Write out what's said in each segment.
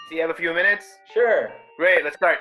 So you have a few minutes? Sure. Great, let's start.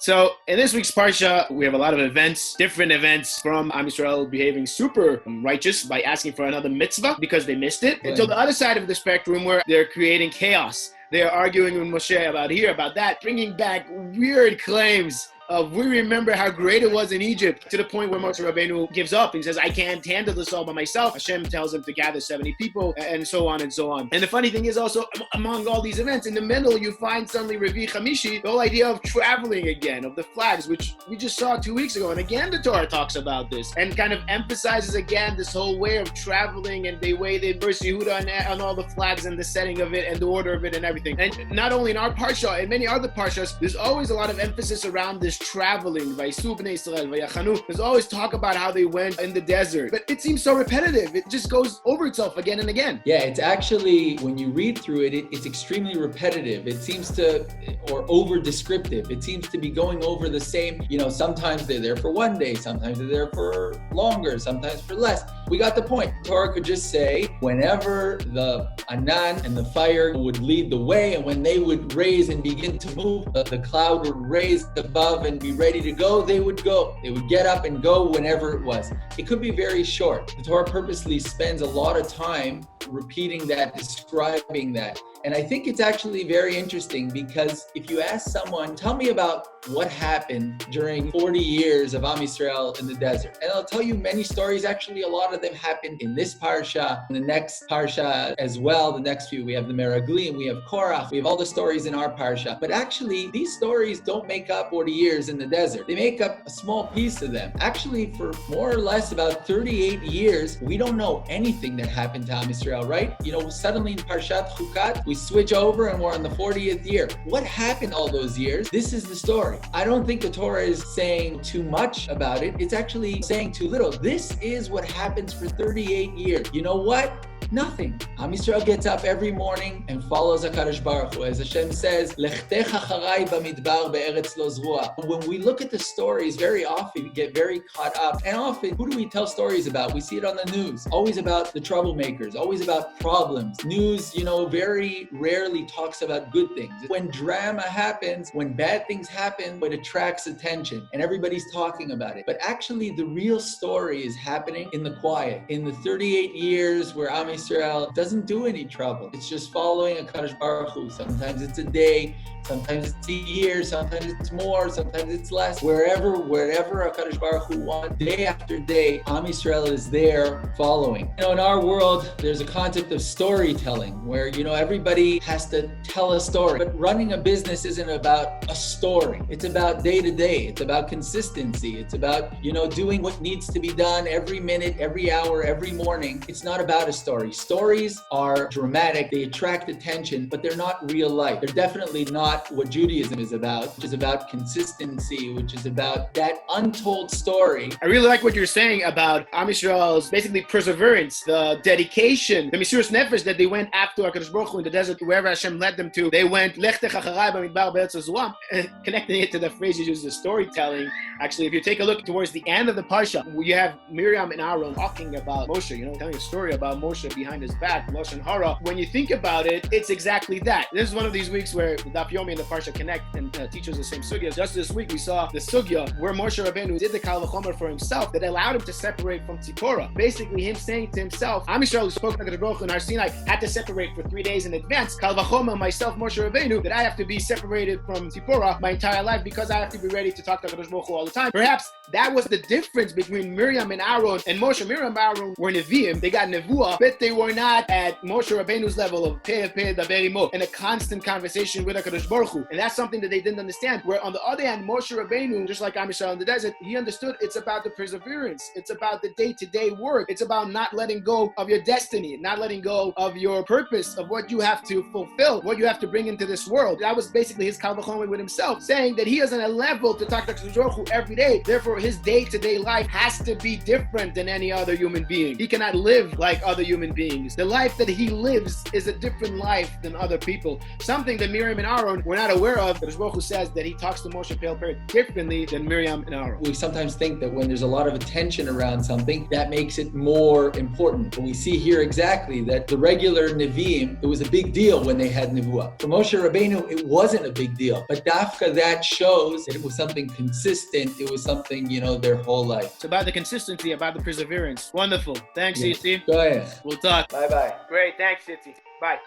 So in this week's Parsha, we have a lot of events, different events from Am Yisrael behaving super righteous by asking for another mitzvah because they missed it, until the other side of the spectrum where they're creating chaos. They're arguing with Moshe about here, about that, bringing back weird claims of we remember how great it was in Egypt, to the point where Moshe Rabbeinu gives up and says, I can't handle this all by myself. Hashem tells him to gather 70 people, and so on and so on. And the funny thing is also, among all these events, in the middle, you find suddenly Revi Chamishi, the whole idea of traveling again, of the flags, which we just saw 2 weeks ago. And again, the Torah talks about this and kind of emphasizes again this whole way of traveling and the way they verse Yehuda on all the flags and the setting of it and the order of it and everything. And not only in our Parsha, in many other Parshas, there's always a lot of emphasis around this traveling. There's always talk about how they went in the desert, but it seems so repetitive. It just goes over itself again and again. Yeah, it's actually, when you read through it, it's extremely repetitive. It seems to, or over descriptive. It seems to be going over the same, sometimes they're there for 1 day, sometimes they're there for longer, sometimes for less. We got the point. Torah could just say, whenever the Anan and the fire would lead the way, and when they would raise and begin to move, the cloud would raise above and be ready to go, they would go. They would get up and go whenever it was. It could be very short. The Torah purposely spends a lot of time repeating that, describing that. And I think it's actually very interesting, because if you ask someone, tell me about what happened during 40 years of Am Yisrael in the desert, and I'll tell you many stories. Actually, a lot of them happened in this Parsha, in the next Parsha as well. The next few, we have the Meraglim, we have Korach, we have all the stories in our Parsha. But actually, these stories don't make up 40 years in the desert. They make up a small piece of them. Actually, for more or less about 38 years, we don't know anything that happened to Am Yisrael, right? Suddenly in Parshat Chukat, we switch over and we're on the 40th year. What happened all those years? This is the story. I don't think the Torah is saying too much about it. It's actually saying too little. This is what happens for 38 years. You know what? Nothing. Am Yisrael gets up every morning and follows HaKadosh Baruch Hu. As Hashem says, Lechtech acharai bamidbar be'eretz lo zruah. When we look at the stories, very often we get very caught up. And often, who do we tell stories about? We see it on the news. Always about the troublemakers, always about problems. News, very rarely talks about good things. When drama happens, when bad things happen, it attracts attention and everybody's talking about it. But actually, the real story is happening in the quiet. In the 38 years where Am Yisrael doesn't do any trouble. It's just following HaKadosh Baruch Hu. Sometimes it's a day, sometimes it's a year, sometimes it's more, sometimes it's less. Wherever HaKadosh Baruch Hu wants, day after day, Am Yisrael is there following. In our world, there's a concept of storytelling where, everybody has to tell a story. But running a business isn't about a story. It's about day to day. It's about consistency. It's about, doing what needs to be done every minute, every hour, every morning. It's not about a story. Stories are dramatic. They attract attention, but they're not real life. They're definitely not what Judaism is about, which is about consistency, which is about that untold story. I really like what you're saying about Am Yisrael's basically perseverance, the dedication, the Mesiras Nefesh that they went after HaKadosh Baruch Hu in the desert, wherever Hashem led them to. They went Lechtech acharai bamidbar be'eretz lo zruah, connecting it to the phrase you used, the storytelling. Actually, if you take a look towards the end of the Parsha, you have Miriam and Aharon talking about Moshe, telling a story about Moshe behind his back, Lashon Hara. When you think about it, it's exactly that. This is one of these weeks where the Daf Yomi and the Parsha connect and teach us the same sugya. Just this week, we saw the sugya where Moshe Rabbeinu did the Kal V'chomer for himself that allowed him to separate from Tzipora. Basically, him saying to himself, Am Yisrael, who spoke to HaKadosh Baruch Hu in Har Sinai, had to separate for 3 days in advance. Kal V'chomer, myself, Moshe Rabbeinu, that I have to be separated from Tzipora my entire life because I have to be ready to talk to HaKadosh Baruch Hu all the time. Perhaps that was the difference between Miriam and Aharon and Moshe. Miriam and Aharon were Nevi'im, they got Nevuah, but they were not at Moshe Rabbeinu's level of Peh Daber Imo and a constant conversation with HaKadosh Baruch Hu. And that's something that they didn't understand. Where on the other hand, Moshe Rabbeinu, just like Am Yisrael in the desert, he understood it's about the perseverance. It's about the day-to-day work. It's about not letting go of your destiny, not letting go of your purpose, of what you have to fulfill, what you have to bring into this world. That was basically his Kal V'chomer with himself, saying that he is on a level to talk to HaKadosh Baruch Hu every day. Therefore, his day-to-day life has to be different than any other human being. He cannot live like other human beings. The life that he lives is a different life than other people. Something that Miriam and Aharon Aharon, we're not aware of. The Baruch Hu says that he talks to Moshe Pale differently than Miriam and Aharon. We sometimes think that when there's a lot of attention around something, that makes it more important. But we see here exactly that the regular Nevi'im, it was a big deal when they had Nevuah. For Moshe Rabbeinu, it wasn't a big deal. But Dafka, that shows that it was something consistent. It was something, their whole life. It's about the consistency, about the perseverance. Wonderful. Thanks, Yitzi. Go ahead. We'll talk. Bye-bye. Great. Thanks, Yitzi. Bye.